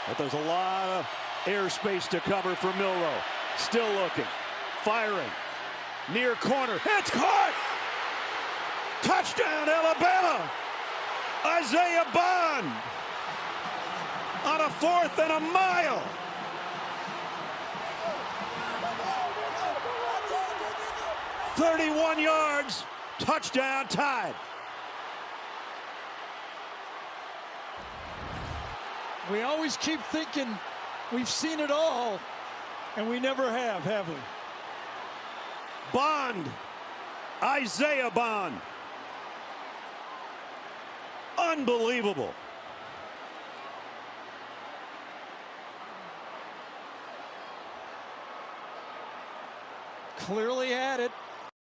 But there's a lot of airspace to cover for Milroe. Still looking, firing, near corner. It's caught! Touchdown, Alabama! Isaiah Bond on a 4th and a mile. "31 yards, touchdown, tied." We always keep thinking we've seen it all, and we never have we? Bond, Isaiah Bond. Unbelievable. Clearly had it.